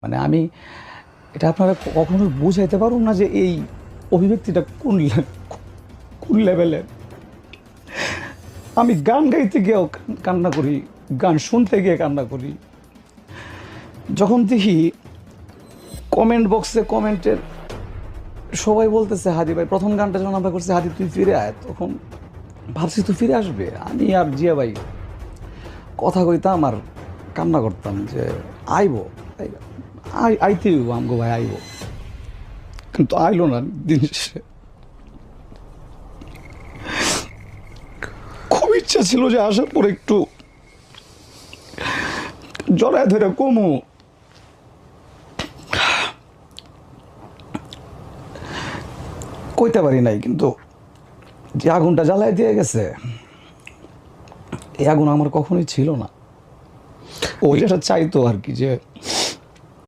মানে আমি এটা আপনারা কখনো বুঝাইতে পারুন না যে এই অভিব্যক্তিটা কোন লেভেলের। আমি গান গাইতে গিয়েও কান্না করি, গান শুনতে গিয়ে কান্না করি। যখন দেখি কমেন্ট বক্সে কমেন্টের সবাই বলতেছে হাদি ভাই, প্রথম গানটা যখন আমরা করছি হাদি তুই ফিরে আয়, তখন ভাবছি তো ফিরে আসবে। আমি আর জিয়া ভাই কথা কইতাম আর কান্না করতাম যে আইব, আইতে আমগো ভাই আইব, কিন্তু আইলো না। দিন শেষে খুব ইচ্ছা ছিল যে আসার পর একটু জড়ায় ধরে কমু, কইতে পারি নাই। কিন্তু যে আগুনটা জ্বালায় দিয়ে গেছে, এই আগুন আমার কখনোই ছিল না। ও যেটা চাইতো আর কি, যে